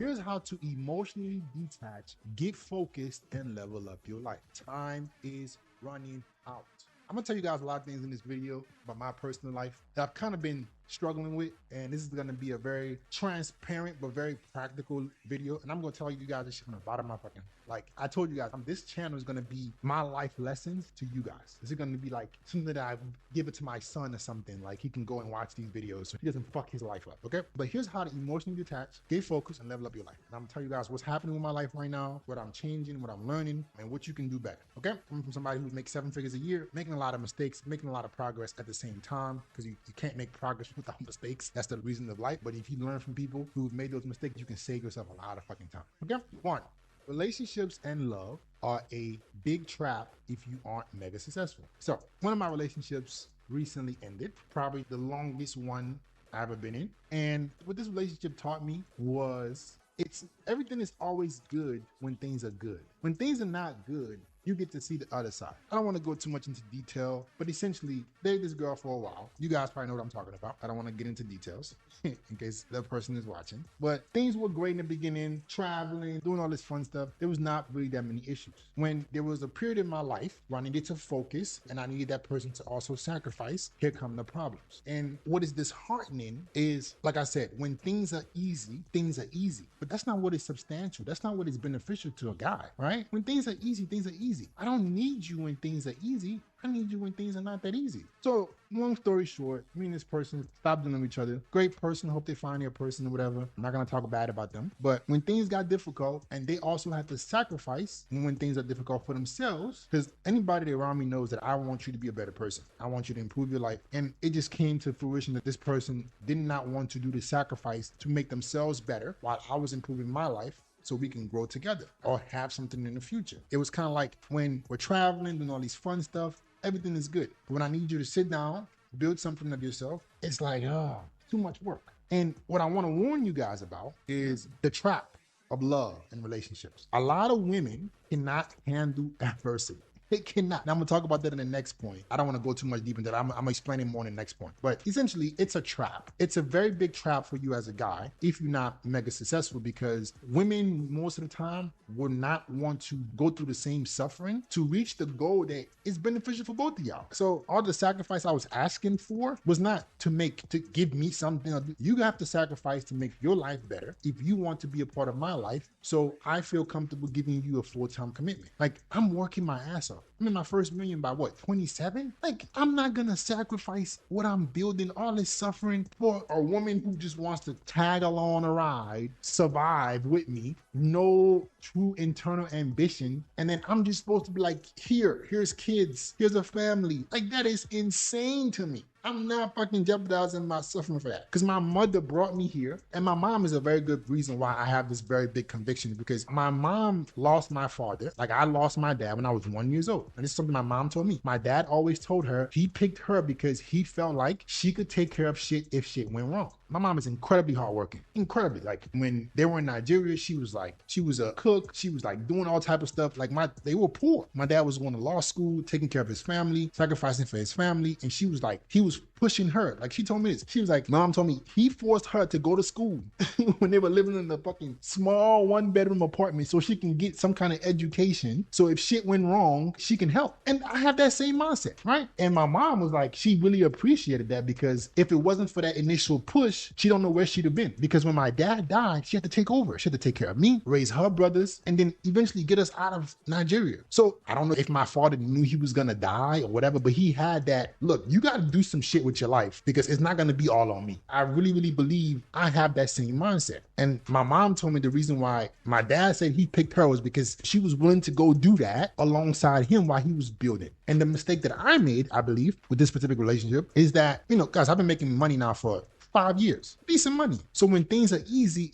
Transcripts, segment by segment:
Here's how to emotionally detach, get focused, and level up your life. Time is running out. I'm gonna tell you guys a lot of things in this video about my personal life that I've kind of been struggling with, and this is gonna be a very transparent but very practical video. And I'm gonna tell you guys this shit from the bottom of my fucking, like I told you guys, this channel is gonna be my life lessons to you guys. This is gonna be like something that I give it to my son or something. Like he can go and watch these videos so he doesn't fuck his life up. Okay, but here's how to emotionally detach, get focused, and level up your life. And I'm gonna tell you guys what's happening with my life right now, what I'm changing, what I'm learning, and what you can do better. Okay, coming from somebody who makes 7 figures a year, making a lot of mistakes, making a lot of progress at the same time, because you can't make progress without mistakes. That's the reason of life. But if you learn from people who've made those mistakes, you can save yourself a lot of fucking time. Okay, one, relationships and love are a big trap if you aren't mega successful. So one of my relationships recently ended, probably the longest one I've ever been in. And what this relationship taught me was everything is always good when things are good. When things are not good, you get to see the other side. I don't want to go too much into detail, but essentially, dated this girl for a while. You guys probably know what I'm talking about. I don't want to get into details in case that person is watching. But things were great in the beginning, traveling, doing all this fun stuff. There was not really that many issues. When there was a period in my life where I needed to focus and I needed that person to also sacrifice, here come the problems. And what is disheartening is, like I said, when things are easy, things are easy. But that's not what is substantial. That's not what is beneficial to a guy, right? When things are easy, things are easy. I don't need you when things are easy. I need you when things are not that easy. So long story short, me and this person stopped dealing with each other. Great person. Hope they find their person or whatever. I'm not going to talk bad about them. But when things got difficult and they also had to sacrifice when things are difficult for themselves, because anybody around me knows that I want you to be a better person. I want you to improve your life. And it just came to fruition that this person did not want to do the sacrifice to make themselves better while I was improving my life, so we can grow together or have something in the future. It was kind of like when we're traveling, doing all these fun stuff, everything is good. But when I need you to sit down, build something of yourself, it's like, too much work. And what I want to warn you guys about is the trap of love and relationships. A lot of women cannot handle adversity. It cannot. Now I'm gonna talk about that in the next point. I don't want to go too much deep into that. I'm gonna explain it more in the next point. But essentially, it's a trap. It's a very big trap for you as a guy if you're not mega successful, because women most of the time will not want to go through the same suffering to reach the goal that is beneficial for both of y'all. So all the sacrifice I was asking for was not to give me something. You have to sacrifice to make your life better if you want to be a part of my life. So I feel comfortable giving you a full-time commitment. Like, I'm working my ass off. I'm in my first million by what, 27? Like, I'm not gonna sacrifice what I'm building, all this suffering, for a woman who just wants to tag along a ride, survive with me, no true internal ambition. And then I'm just supposed to be like, here's kids, here's a family. Like, that is insane to me. I'm not fucking jeopardizing my suffering for that, because my mother brought me here, and my mom is a very good reason why I have this very big conviction, because my mom lost my father. Like, I lost my dad when I was 1 year old. And this is something my mom told me. My dad always told her he picked her because he felt like she could take care of shit if shit went wrong. My mom is incredibly hardworking, incredibly. Like, when they were in Nigeria, she was a cook. She was like doing all type of stuff. Like, they were poor. My dad was going to law school, taking care of his family, sacrificing for his family. And she was like, he was pushing her. Like, she told me this. She was like, mom told me he forced her to go to school when they were living in the fucking small 1-bedroom apartment so she can get some kind of education. So if shit went wrong, she can help. And I have that same mindset, right? And my mom was like, she really appreciated that, because if it wasn't for that initial push, she don't know where she'd have been. Because when my dad died, she had to take over. She had to take care of me, raise her brothers, and then eventually get us out of Nigeria. So I don't know if my father knew he was gonna die or whatever, but he had that, look, you gotta do some shit with your life, because it's not gonna be all on me. I really, really believe I have that same mindset. And my mom told me the reason why my dad said he picked her was because she was willing to go do that alongside him while he was building. And the mistake that I made, I believe, with this particular relationship is that, guys, I've been making money now for 5 years, decent money. So when things are easy,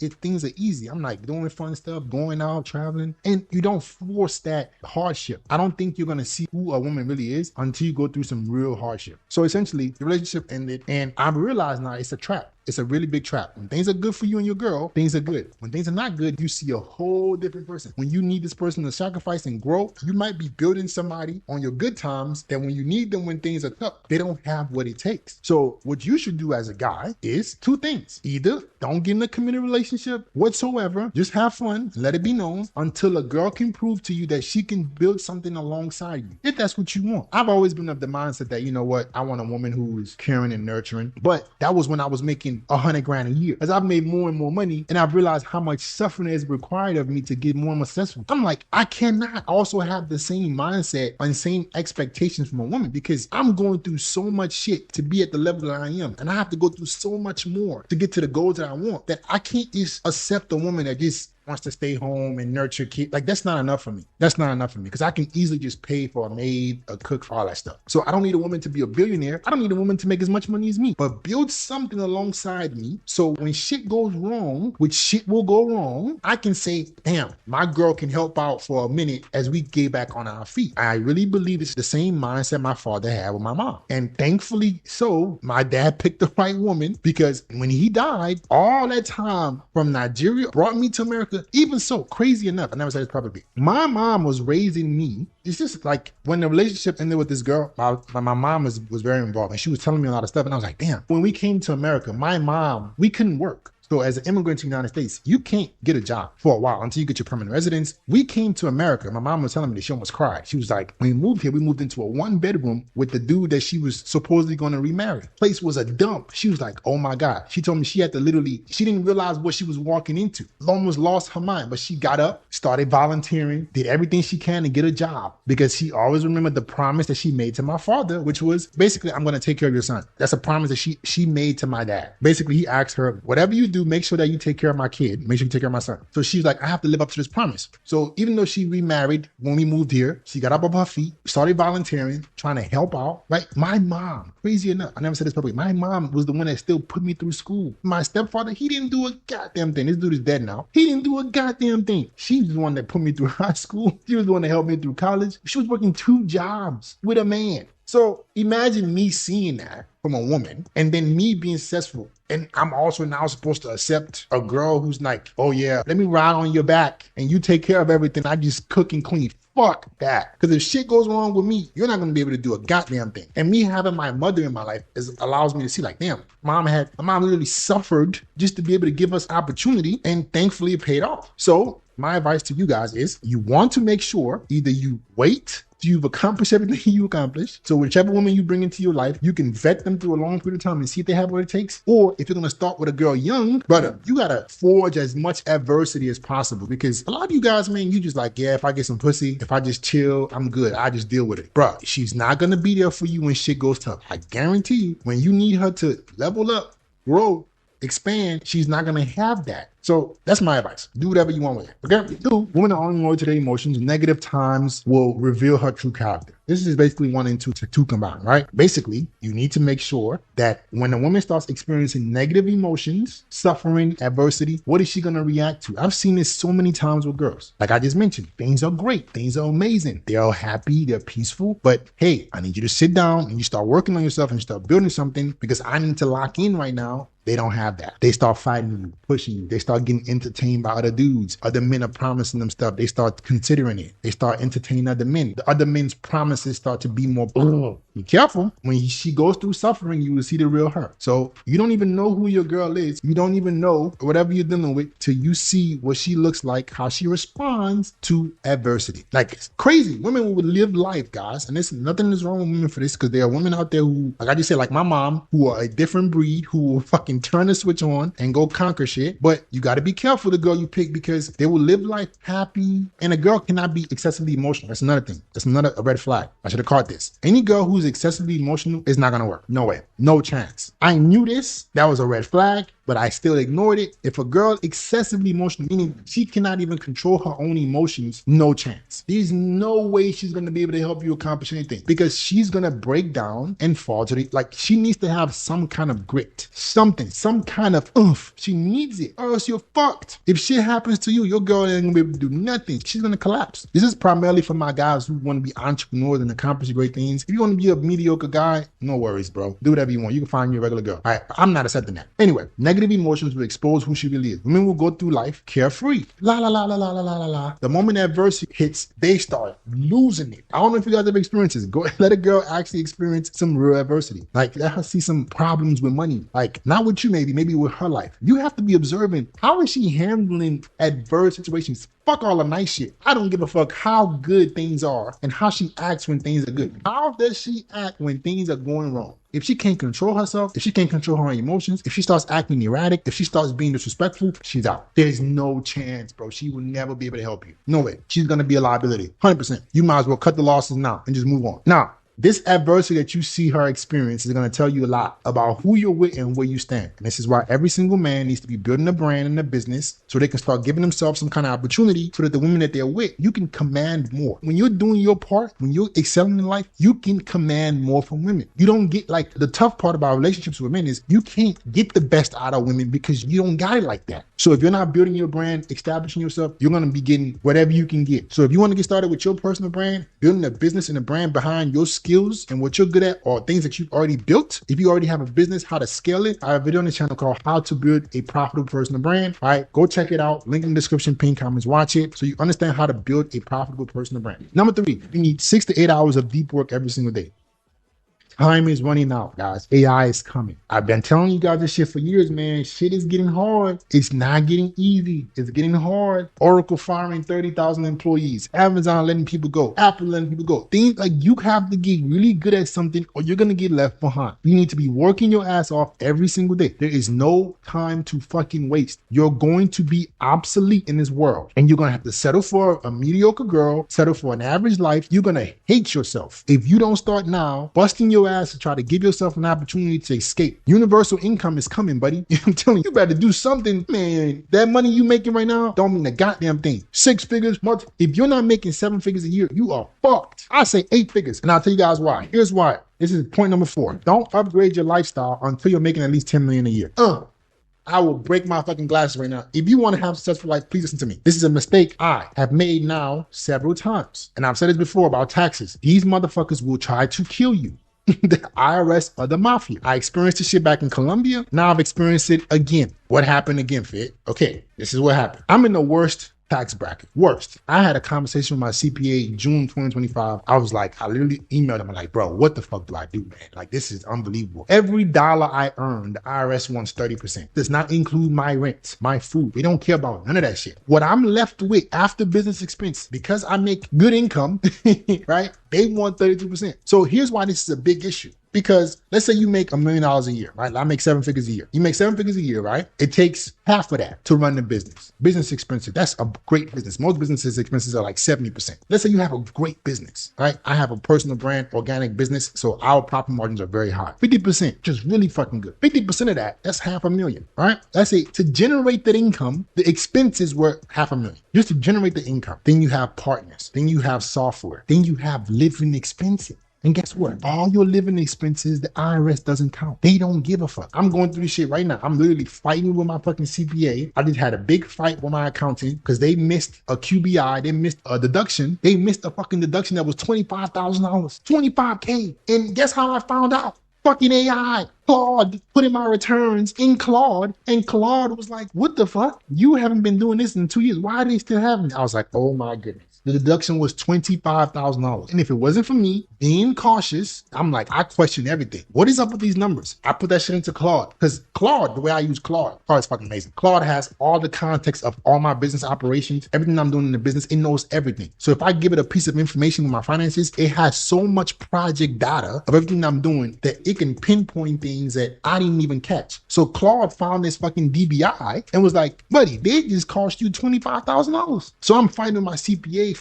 I'm like doing fun stuff, going out, traveling, and you don't force that hardship. I don't think you're gonna see who a woman really is until you go through some real hardship. So essentially, the relationship ended, and I realized now it's a trap. It's a really big trap. When things are good for you and your girl, things are good. When things are not good, you see a whole different person. When you need this person to sacrifice and grow, you might be building somebody on your good times that when you need them, when things are tough, they don't have what it takes. So what you should do as a guy is two things. Either don't get in a committed relationship whatsoever, just have fun, let it be known, until a girl can prove to you that she can build something alongside you, if that's what you want. I've always been of the mindset that, you know what, I want a woman who is caring and nurturing, but that was when I was making 100 grand a year. As I've made more and more money, and I've realized how much suffering is required of me to get more and more successful, I'm like, I cannot also have the same mindset and same expectations from a woman, because I'm going through so much shit to be at the level that I am, and I have to go through so much more to get to the goals that I want, that I can't just accept a woman that just wants to stay home and nurture kids. Like, that's not enough for me. That's not enough for me, because I can easily just pay for a maid, a cook, for all that stuff. So I don't need a woman to be a billionaire. I don't need a woman to make as much money as me, but build something alongside me. So when shit goes wrong, which shit will go wrong, I can say, damn, my girl can help out for a minute as we get back on our feet. I really believe it's the same mindset my father had with my mom. And thankfully so, my dad picked the right woman, because when he died, all that time from Nigeria brought me to America. Even so, crazy enough, I never said this probably, my mom was raising me. It's just like when the relationship ended with this girl, my mom was very involved, and she was telling me a lot of stuff, and I was like, damn. When we came to America, my mom, we couldn't work. So as an immigrant to the United States, you can't get a job for a while until you get your permanent residence. We came to America. My mom was telling me that she almost cried. She was like, when we moved here, we moved into a 1-bedroom with the dude that she was supposedly going to remarry. Place was a dump. She was like, oh my God. She told me she had to literally, she didn't realize what she was walking into. Almost lost her mind, but she got up, started volunteering, did everything she can to get a job, because she always remembered the promise that she made to my father, which was basically, I'm going to take care of your son. That's a promise that she made to my dad. Basically, he asked her, whatever you do, make sure that you take care of my kid. Make sure you take care of my son. So she's like, I have to live up to this promise. So even though she remarried when we moved here, she got up on her feet, started volunteering, trying to help out. Right? My mom, crazy enough, I never said this publicly, my mom was the one that still put me through school. My stepfather, he didn't do a goddamn thing. This dude is dead now. He didn't do a goddamn thing. She was the one that put me through high school. She was the one that helped me through college. She was working 2 jobs with a man. So imagine me seeing that from a woman, and then me being successful. And I'm also now supposed to accept a girl who's like, oh yeah, let me ride on your back and you take care of everything. I just cook and clean. Fuck that. Because if shit goes wrong with me, you're not going to be able to do a goddamn thing. And me having my mother in my life allows me to see, like, damn, my mom literally suffered just to be able to give us opportunity, and thankfully it paid off. So my advice to you guys is, you want to make sure either you wait till you've accomplished everything you accomplished. So whichever woman you bring into your life, you can vet them through a long period of time and see if they have what it takes. Or if you're going to start with a girl young, brother, you got to forge as much adversity as possible, because a lot of you guys, man, you just like, yeah, if I get some pussy, if I just chill, I'm good. I just deal with it. Bro, she's not going to be there for you when shit goes tough. I guarantee you, when you need her to level up, grow, expand, she's not going to have that. So that's my advice. Do whatever you want with it. Okay? 2, women are unloyal to their emotions. Negative times will reveal her true character. This is basically 1 and 2 combined, right? Basically, you need to make sure that when a woman starts experiencing negative emotions, suffering, adversity, what is she going to react to? I've seen this so many times with girls. Like I just mentioned, things are great. Things are amazing. They're all happy. They're peaceful. But hey, I need you to sit down and you start working on yourself and you start building something, because I need to lock in right now. They don't have that. They start fighting you, pushing you. They start getting entertained by other dudes. Other men are promising them stuff. They start considering it. They start entertaining other men. The other men's promises start to be more, be careful. When she goes through suffering, you will see the real her. So you don't even know who your girl is. You don't even know whatever you're dealing with till you see what she looks like, how she responds to adversity. Like, it's crazy. Women will live life, guys. And nothing is wrong with women for this, because there are women out there who, like I just said, like my mom, who are a different breed, who will fucking turn the switch on and go conquer shit. But you got to be careful the girl you pick, because they will live life happy, and a girl cannot be excessively emotional. That's another thing. That's another red flag. I should have caught this. Any girl who's excessively emotional is not going to work. No way. No chance. I knew this. That was a red flag. but I still ignored it. If a girl excessively emotional, meaning she cannot even control her own emotions, no chance. There's no way she's gonna be able to help you accomplish anything because she's gonna break down and fall to the, like, she needs to have some kind of grit, something, some kind of oomph. She needs it, or else you're fucked. If shit happens to you, your girl ain't gonna be able to do nothing. She's gonna collapse. This is primarily for my guys who want to be entrepreneurs and accomplish great things. If you want to be a mediocre guy, no worries, bro. Do whatever you want. You can find your regular girl. All right, I'm not accepting that. Anyway, negative emotions will expose who she really is. Women will go through life carefree. La la la la la la la la la. The moment adversity hits, they start losing it. I don't know if you guys have experiences. Go let a girl actually experience some real adversity. Like, let her see some problems with money. Like, not with you, maybe with her life. You have to be observant. How is she handling adverse situations? Fuck all the nice shit. I don't give a fuck how good things are and how she acts when things are good. How does she act when things are going wrong? If she can't control herself, if she can't control her emotions, if she starts acting erratic, if she starts being disrespectful, she's out. There's no chance, bro. She will never be able to help you. No way. She's going to be a liability. 100%. You might as well cut the losses now and just move on. Now, this adversity that you see her experience is going to tell you a lot about who you're with and where you stand. And this is why every single man needs to be building a brand and a business so they can start giving themselves some kind of opportunity so that the women that they're with, you can command more. When you're doing your part, when you're excelling in life, you can command more from women. You don't get, like, the tough part about relationships with men is you can't get the best out of women because you don't got it like that. So if you're not building your brand, establishing yourself, you're going to be getting whatever you can get. So if you want to get started with your personal brand, building a business and a brand behind your skills and what you're good at, or things that you've already built, if you already have a business, how to scale it, I have a video on the channel called How to Build a Profitable Personal Brand. All right, go check it out. Link in the description, pin comments, watch it so you understand how to build a profitable personal brand. Number 3, you need 6 to 8 hours of deep work every single day. Time is running out, guys. AI is coming. I've been telling you guys this shit for years, man. Shit is getting hard. It's not getting easy. It's getting hard. Oracle firing 30,000 employees. Amazon letting people go. Apple letting people go. Things like, you have to get really good at something or you're going to get left behind. You need to be working your ass off every single day. There is no time to fucking waste. You're going to be obsolete in this world. And you're going to have to settle for a mediocre girl, settle for an average life. You're going to hate yourself if you don't start now busting your ass to try to give yourself an opportunity to escape. Universal income is coming, buddy. I'm telling you, you better do something, man. That money you making right now don't mean a goddamn thing. 6 figures, if you're not making 7 figures a year, you are fucked. I say 8 figures, and I'll tell you guys why. Here's why. This is point number 4. Don't upgrade your lifestyle until you're making at least 10 million a year. I will break my fucking glasses right now. If you want to have a successful life, please listen to me. This is a mistake I have made now several times. And I've said this before about taxes. These motherfuckers will try to kill you. The IRS or the mafia. I experienced this shit back in Colombia. Now I've experienced it again. What happened again, Fit? Okay, this is what happened. I'm in the worst tax bracket. Worst. I had a conversation with my CPA in June 2025. I was like, I literally emailed him. I'm like, bro, what the fuck do I do, man? Like, this is unbelievable. Every dollar I earn, the IRS wants 30%. Does not include my rent, my food. They don't care about none of that shit. What I'm left with after business expense, because I make good income, right? They want 32%. So here's why this is a big issue. Because let's say you make $1 million a year, right? I make 7 figures a year. You make 7 figures a year, right? It takes half of that to run the business. Business expenses, that's a great business. Most businesses expenses are like 70%. Let's say you have a great business, right? I have a personal brand, organic business. So our profit margins are very high. 50%, just really fucking good. 50% of that, that's $500,000, right? Let's say to generate that income, the expenses were $500,000. Just to generate the income. Then you have partners. Then you have software. Then you have living expenses. And guess what? All your living expenses, the IRS doesn't count. They don't give a fuck. I'm going through this shit right now. I'm literally fighting with my fucking CPA. I just had a big fight with my accountant because they missed a QBI. They missed a deduction. They missed a fucking deduction that was $25,000. $25K. And guess how I found out? Fucking AI. Claude put in my returns in Claude, and Claude was like, what the fuck? You haven't been doing this in 2 years. Why are they still having it? I was like, oh my goodness. The deduction was $25,000. And if it wasn't for me being cautious, I'm like, I question everything. What is up with these numbers? I put that shit into Claude because Claude, the way I use Claude is fucking amazing. Claude has all the context of all my business operations, everything I'm doing in the business. It knows everything. So if I give it a piece of information with my finances, it has so much project data of everything I'm doing that it can pinpoint things that I didn't even catch. So Claude found this fucking DBI and was like, buddy, they just cost you $25,000. So I'm fighting with my CPA.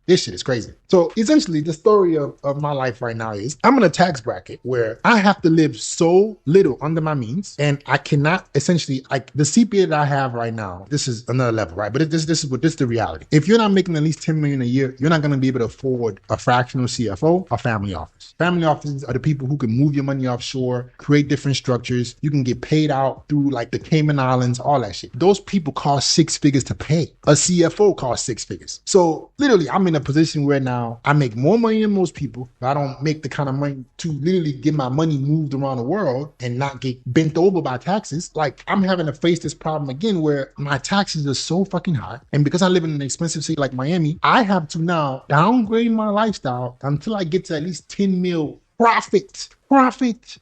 This shit is crazy. So essentially, the story of my life right now is I'm in a tax bracket where I have to live so little under my means, and I cannot essentially, like the CPA that I have right now, this is another level, right? But this is the reality. If you're not making at least 10 million a year, you're not going to be able to afford a fractional CFO or family office. Family offices are the people who can move your money offshore, create different structures. You can get paid out through like the Cayman Islands, all that shit. Those people cost 6 figures to pay. A CFO costs 6 figures. So literally, I'm in a position where now I make more money than most people, but I don't make the kind of money to literally get my money moved around the world and not get bent over by taxes. Like, I'm having to face this problem again where my taxes are so fucking high. And because I live in an expensive city like Miami, I have to now downgrade my lifestyle until I get to at least 10 mil profit,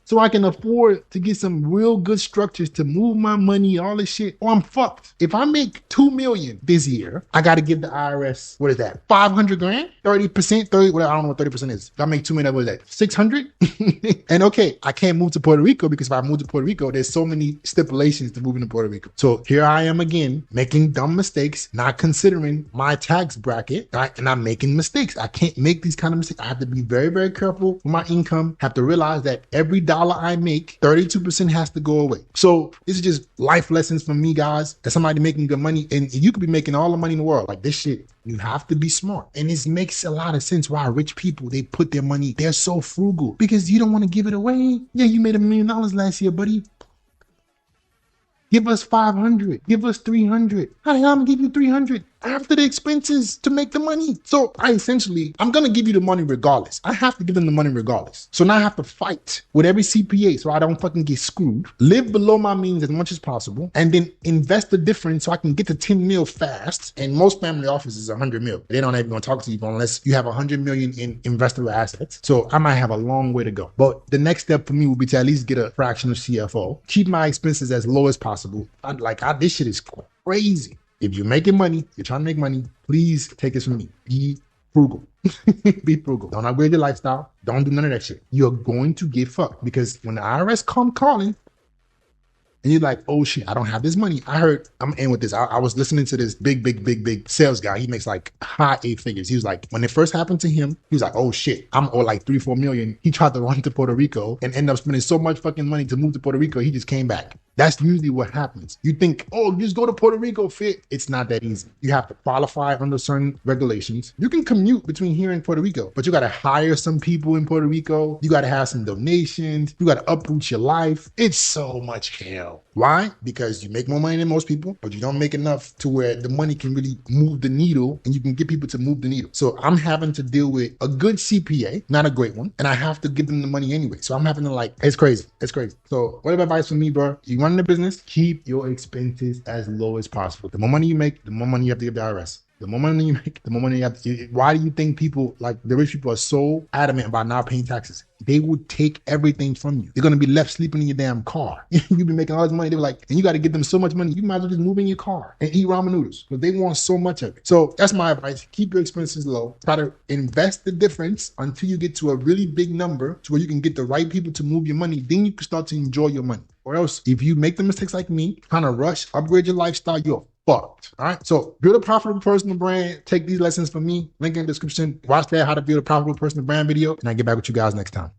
so I can afford to get some real good structures to move my money, all this shit, or I'm fucked. If I make 2 million this year, I got to give the IRS, what is that, 500 grand, 30%, 30, well, I don't know what 30% is. If I make 2 million, what is that, 600? And okay, I can't move to Puerto Rico because if I move to Puerto Rico, there's so many stipulations to moving to Puerto Rico. So here I am again, making dumb mistakes, not considering my tax bracket, right? And I'm making mistakes. I can't make these kind of mistakes. I have to be very, very careful with my income, have to realize that every dollar I make, 32% has to go away. So this is just life lessons from me, guys, as somebody making good money. And you could be making all the money in the world. Like this shit, you have to be smart. And this makes a lot of sense why rich people, they put their money, they're so frugal because you don't want to give it away. Yeah, you made $1 million last year, buddy. Give us 500, give us 300. How the hell I'm gonna give you 300 after the expenses to make the money? So I'm gonna give you the money regardless. I have to give them the money regardless. So now I have to fight with every CPA so I don't fucking get screwed, live below my means as much as possible, and then invest the difference so I can get to 10 mil fast. And most family offices is 100 mil. They don't even gonna talk to you unless you have 100 million in investable assets. So I might have a long way to go. But the next step for me will be to at least get a fractional CFO, keep my expenses as low as possible. This shit is crazy. If you're making money, you're trying to make money, please take this from me. Be frugal. Be frugal. Don't upgrade your lifestyle. Don't do none of that shit. You're going to get fucked because when the IRS come calling, and you're like, oh shit, I don't have this money. I'm in with this. I was listening to this big sales guy. He makes like high 8 figures. He was like, when it first happened to him, he was like, oh shit, I'm owed like 3-4 million. He tried to run to Puerto Rico and ended up spending so much fucking money to move to Puerto Rico. He just came back. That's usually what happens. You think, oh, you just go to Puerto Rico, fit. It's not that easy. You have to qualify under certain regulations. You can commute between here and Puerto Rico, but you got to hire some people in Puerto Rico. You got to have some donations. You got to uproot your life. It's so much hell. Why? Because you make more money than most people, but you don't make enough to where the money can really move the needle and you can get people to move the needle. So I'm having to deal with a good CPA, not a great one, and I have to give them the money anyway. So I'm having to it's crazy. It's crazy. So what advice for me, bro? You running a business, keep your expenses as low as possible. The more money you make, the more money you have to give the IRS. The more money you make, the more money you have to. Why do you think people, like the rich people, are so adamant about not paying taxes? They would take everything from you. You're going to be left sleeping in your damn car. You've been making all this money. They're like, and you got to give them so much money. You might as well just move in your car and eat ramen noodles because they want so much of it. So that's my advice. Keep your expenses low. Try to invest the difference until you get to a really big number to where you can get the right people to move your money. Then you can start to enjoy your money. Or else, if you make the mistakes like me, kind of rush, upgrade your lifestyle, you're fucked. All right. So build a profitable personal brand. Take these lessons from me. Link in the description. Watch that How to Build a Profitable Personal Brand video. And I'll get back with you guys next time.